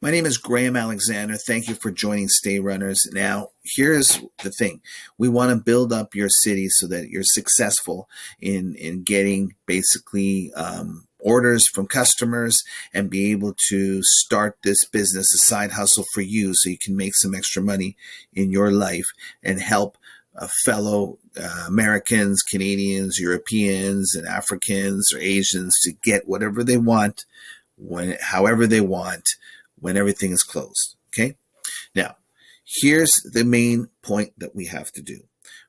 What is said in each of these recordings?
My name is Graham Alexander. Thank you for joining StayRunners. Now, here's the thing. We want to build up your city so that you're successful in getting basically orders from customers and be able to start this business, a side hustle for you so you can make some extra money in your life and help fellow Americans, Canadians, Europeans, and Africans or Asians to get whatever they want, however they want, when everything is closed. Okay. Now, here's the main point that we have to do.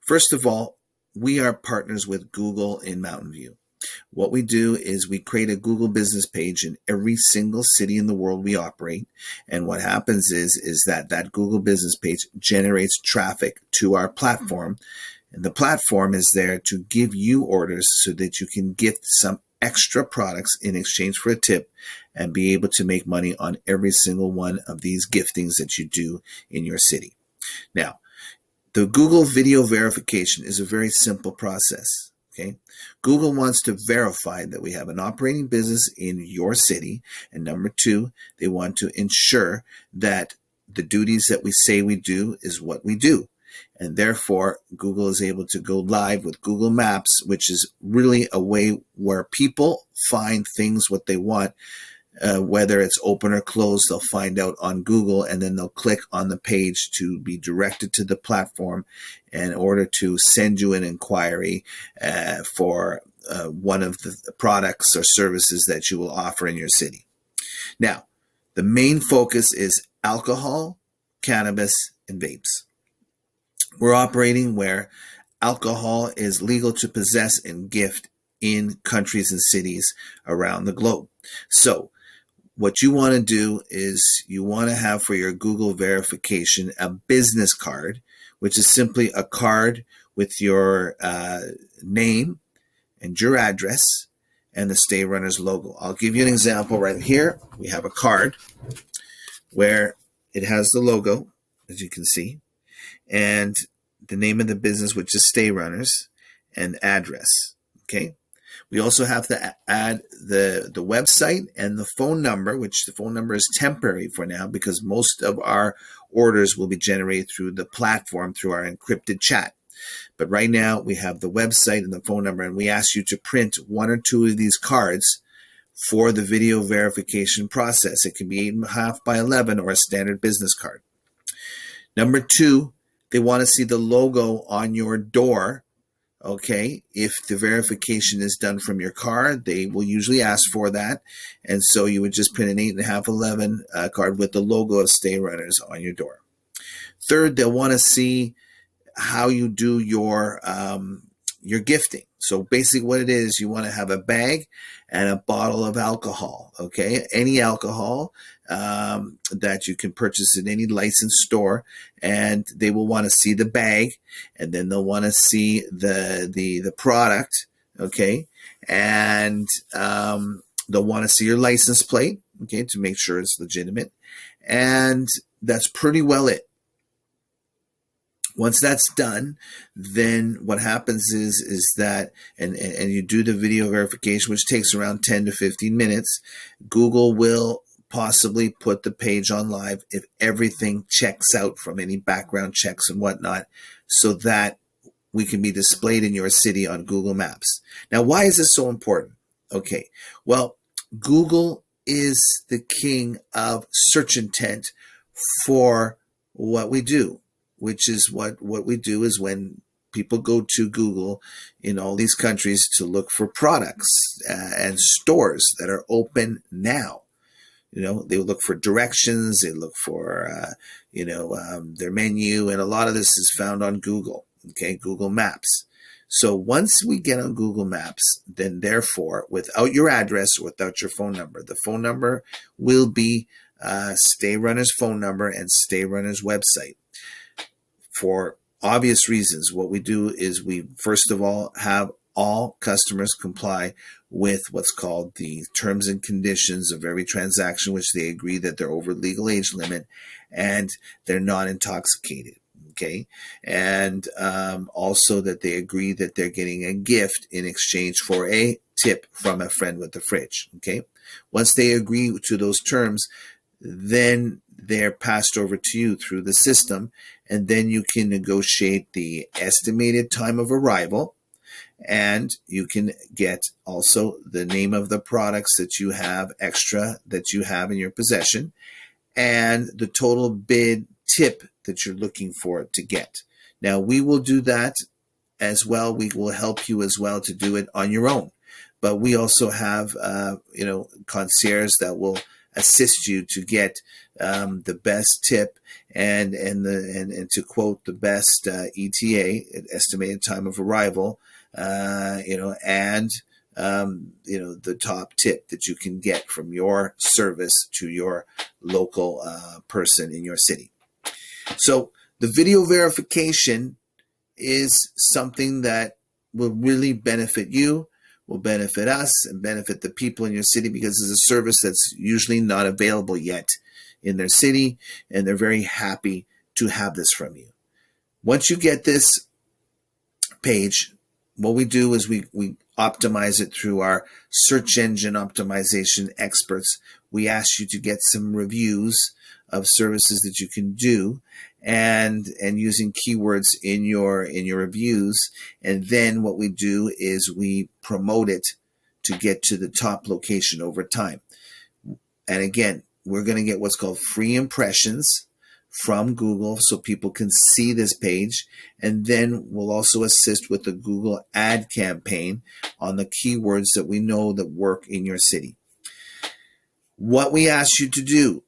First of all, we are partners with Google in Mountain View. What we do is we create a Google business page in every single city in the world we operate. And what happens is that Google business page generates traffic to our platform. And the platform is there to give you orders so that you can gift some extra products in exchange for a tip and be able to make money on every single one of these giftings that you do in your city. Now, the Google video verification is a very simple process. Okay. Google wants to verify that we have an operating business in your city. And number two, they want to ensure that the duties that we say we do is what we do. And therefore, Google is able to go live with Google Maps, which is really a way where people find things what they want, whether it's open or closed, they'll find out on Google, and then they'll click on the page to be directed to the platform in order to send you an inquiry for one of the products or services that you will offer in your city. Now, the main focus is alcohol, cannabis, and vapes. We're operating where alcohol is legal to possess and gift in countries and cities around the globe. So what you want to do is you want to have for your Google verification a business card, which is simply a card with your name and your address and the StayRunners logo. I'll give you an example right here. We have a card where it has the logo, as you can see, and the name of the business, which is StayRunners, and address. Okay. We also have to add the website and the phone number, which the phone number is temporary for now because most of our orders will be generated through the platform, through our encrypted chat. But right now we have the website and the phone number, and we ask you to print one or two of these cards for the video verification process. It can be 8.5 by 11 or a standard business card. Number two, they want to see the logo on your door. Okay, if the verification is done from your car, they will usually ask for that. And so you would just print an 8.5 11 card with the logo of StayRunners on your door. Third, they'll want to see how you do your gifting. So basically what it is, you want to have a bag and a bottle of alcohol, okay? Any alcohol that you can purchase in any licensed store, and they will want to see the bag, and then they'll want to see the product, okay? And they'll want to see your license plate, okay, to make sure it's legitimate. And that's pretty well it. Once that's done, then what happens is that, and you do the video verification, which takes around 10 to 15 minutes, Google will possibly put the page on live if everything checks out from any background checks and whatnot, so that we can be displayed in your city on Google Maps. Now, why is this so important? Okay, well, Google is the king of search intent for what we do, which is what we do is when people go to Google in all these countries to look for products and stores that are open now. You know, they look for directions, they look for, their menu, and a lot of this is found on Google, okay, Google Maps. So once we get on Google Maps, then therefore, without your address, without your phone number, the phone number will be StayRunners phone number and StayRunners website. For obvious reasons, what we do is we, first of all, have all customers comply with what's called the terms and conditions of every transaction, which they agree that they're over legal age limit and they're not intoxicated. Okay. And also that they agree that they're getting a gift in exchange for a tip from a friend with the fridge. Okay. Once they agree to those terms, then they're passed over to you through the system, and then you can negotiate the estimated time of arrival, and you can get also the name of the products that you have extra that you have in your possession, and the total bid tip that you're looking for to get. Now, we will do that as well. We will help you as well to do it on your own. But we also have, concierge that will assist you to get the best tip and to quote the best ETA, estimated time of arrival, and the top tip that you can get from your service to your local person in your city. So the video verification is something that will really benefit you, will benefit us, and benefit the people in your city, because it's a service that's usually not available yet in their city, and they're very happy to have this from you. Once you get this page, what we do is we optimize it through our search engine optimization experts. We ask you to get some reviews of services that you can do, and using keywords in your reviews. And then what we do is we promote it to get to the top location over time. And again, we're going to get what's called free impressions from Google, so people can see this page. And then we'll also assist with the Google ad campaign on the keywords that we know that work in your city. What we ask you to do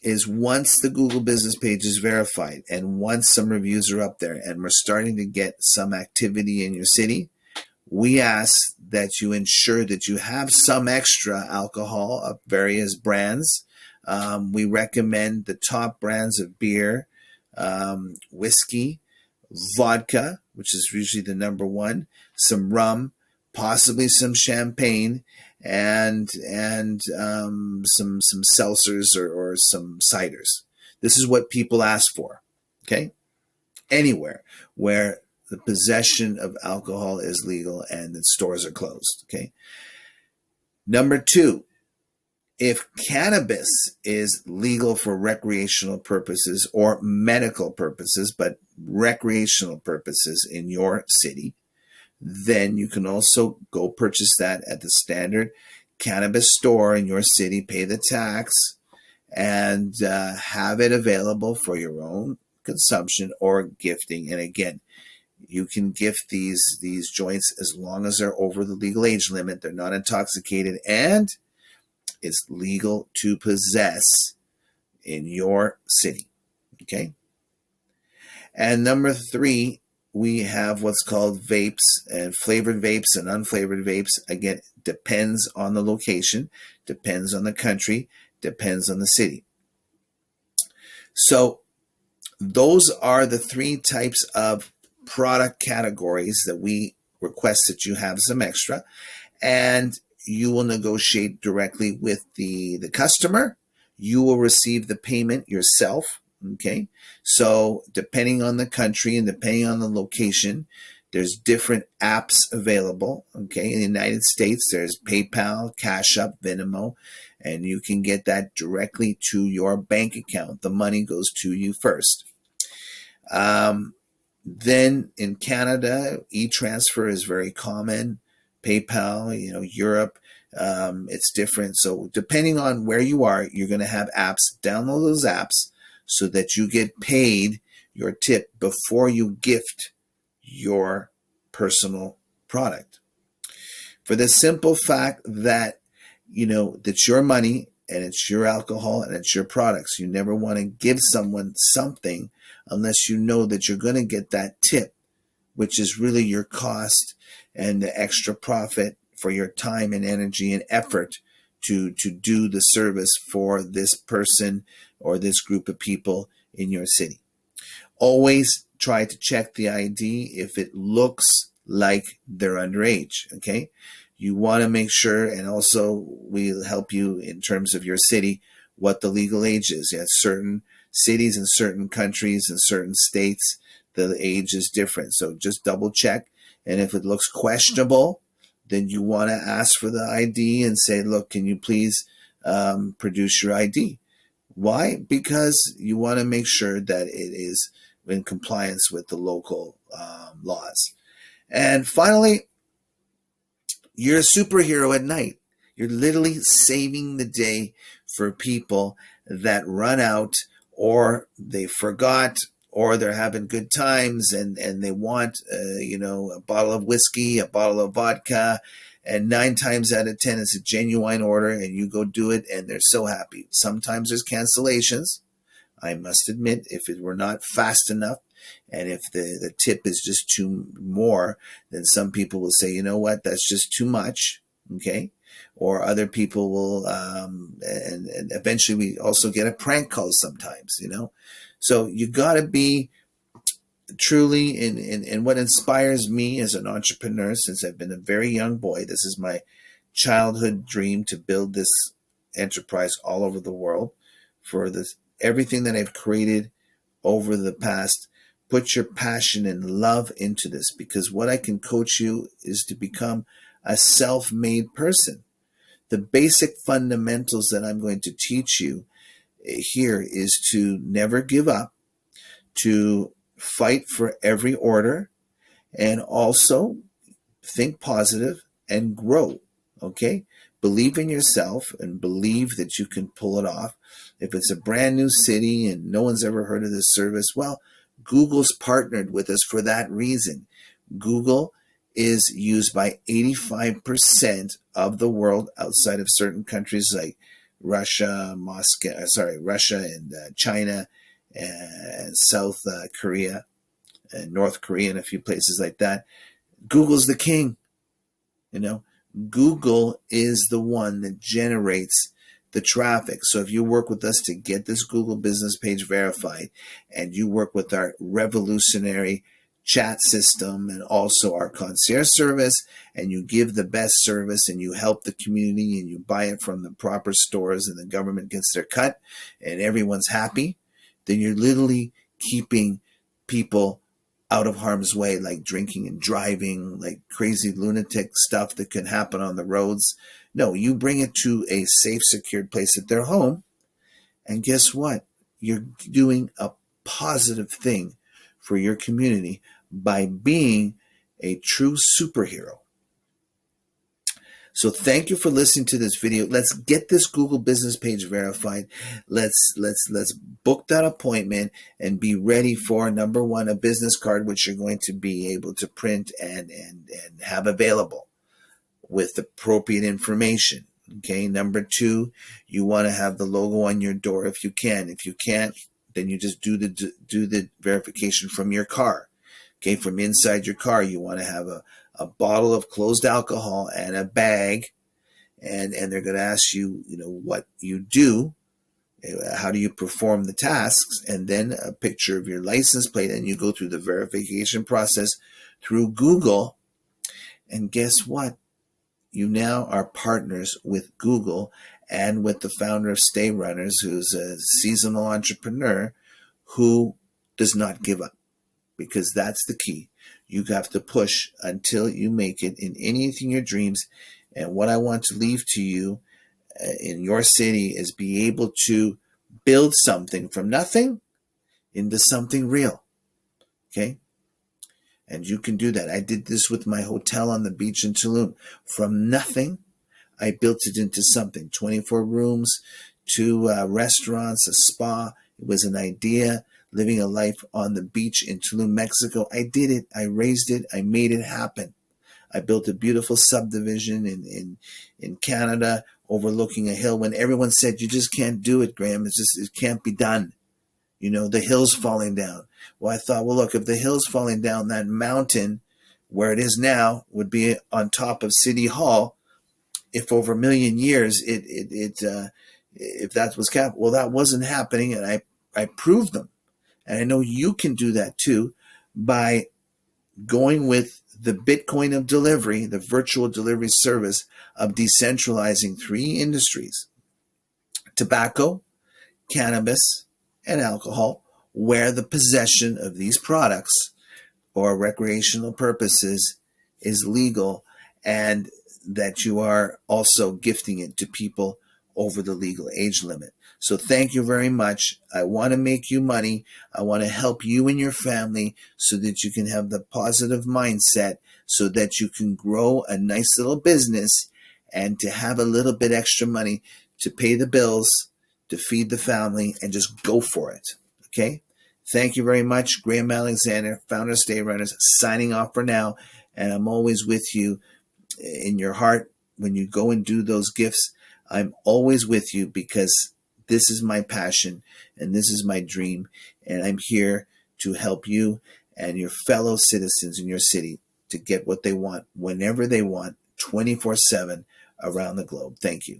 is, once the Google business page is verified and once some reviews are up there and we're starting to get some activity in your city, we ask that you ensure that you have some extra alcohol of various brands. We recommend the top brands of beer, whiskey, vodka, which is usually the number one, some rum, possibly some champagne, and some seltzers or some ciders. This is what people ask for. Okay, anywhere where the possession of alcohol is legal and the stores are closed. Okay. Number two, if cannabis is legal for recreational purposes or medical purposes, but recreational purposes in your city, then you can also go purchase that at the standard cannabis store in your city, pay the tax, and have it available for your own consumption or gifting. And again, you can gift these joints as long as they're over the legal age limit. They're not intoxicated, and it's legal to possess in your city. Okay. And number three, we have what's called vapes, and flavored vapes and unflavored vapes. Again, depends on the location, depends on the country, depends on the city. So those are the three types of product categories that we request that you have some extra, and you will negotiate directly with the customer. You will receive the payment yourself. Okay, so depending on the country and depending on the location, there's different apps available. Okay, in the United States, there's PayPal, Cash App, Venmo, and you can get that directly to your bank account. The money goes to you first. Then in Canada, e-transfer is very common. PayPal, Europe, it's different. So depending on where you are, you're going to have apps. Download those apps so that you get paid your tip before you gift your personal product. For the simple fact that, that's your money and it's your alcohol and it's your products. You never want to give someone something unless you know that you're going to get that tip, which is really your cost and the extra profit for your time and energy and effort to do the service for this person or this group of people in your city. Always try to check the ID if it looks like they're underage, okay? You want to make sure, and also we'll help you in terms of your city, what the legal age is. Yeah, certain cities and certain countries and certain states, the age is different. So just double check. And if it looks questionable, then you want to ask for the ID and say, look, can you please produce your ID? Why? Because you want to make sure that it is in compliance with the local laws. And finally, you're a superhero at night. You're literally saving the day for people that run out, or they forgot, or they're having good times, and they want a bottle of whiskey, a bottle of vodka, and 9 times out of 10 it's a genuine order, and you go do it and they're so happy. Sometimes there's cancellations, I must admit, if it were not fast enough, and if the tip is just too more, then some people will say, you know what, that's just too much. Okay. Or other people will, and eventually we also get a prank call sometimes, So you got to be truly in what inspires me as an entrepreneur since I've been a very young boy. This is my childhood dream to build this enterprise all over the world for this, everything that I've created over the past. Put your passion and love into this, because what I can coach you is to become a self-made person. The basic fundamentals that I'm going to teach you here is to never give up, to fight for every order, and also think positive and grow. Okay? Believe in yourself and believe that you can pull it off. If it's a brand new city and no one's ever heard of this service, well, Google's partnered with us for that reason. Google is used by 85% of the world outside of certain countries like Russia, Russia and China and South Korea and North Korea and a few places like that. Google's the king. Google is the one that generates the traffic. So if you work with us to get this Google business page verified, and you work with our revolutionary chat system and also our concierge service, and you give the best service and you help the community and you buy it from the proper stores and the government gets their cut and everyone's happy, then you're literally keeping people out of harm's way, like drinking and driving, like crazy lunatic stuff that can happen on the roads. No, you bring it to a safe, secured place at their home. And guess what? You're doing a positive thing for your community by being a true superhero. So thank you for listening to this video. Let's get this Google business page verified. Let's book that appointment and be ready for, number one, a business card, which you're going to be able to print and have available with appropriate information. Okay. Number two, you want to have the logo on your door if you can. If you can't, then you just do the verification from your car. Okay. From inside your car, you want to have a bottle of closed alcohol and a bag, and they're going to ask you, what you do, how do you perform the tasks, and then a picture of your license plate, and you go through the verification process through Google. And guess what? You now are partners with Google and with the founder of StayRunners, who's a seasonal entrepreneur who does not give up, because that's the key. You have to push until you make it in anything your dreams. And what I want to leave to you in your city is be able to build something from nothing into something real. Okay? And you can do that. I did this with my hotel on the beach in Tulum. From nothing, I built it into something. 24 rooms, 2 restaurants, a spa. It was an idea. Living a life on the beach in Tulum, Mexico. I did it. I raised it. I made it happen. I built a beautiful subdivision in Canada overlooking a hill when everyone said, you just can't do it, Graham. It can't be done. The hill's falling down. Well, I thought, well, look, if the hill's falling down, that mountain where it is now would be on top of City Hall. If over a million years, if that was capital, well, that wasn't happening. And I proved them. And I know you can do that too by going with the Bitcoin of delivery, the virtual delivery service of decentralizing 3 industries: tobacco, cannabis, and alcohol, where the possession of these products or recreational purposes is legal, and that you are also gifting it to people over the legal age limit. So thank you very much. I want to make you money. I want to help you and your family so that you can have the positive mindset so that you can grow a nice little business and to have a little bit extra money to pay the bills, to feed the family, and just go for it. Okay? Thank you very much. Graham Alexander, founder of StayRunners, signing off for now. And I'm always with you in your heart when you go and do those gifts. I'm always with you because this is my passion and this is my dream. And I'm here to help you and your fellow citizens in your city to get what they want whenever they want, 24/7 around the globe. Thank you.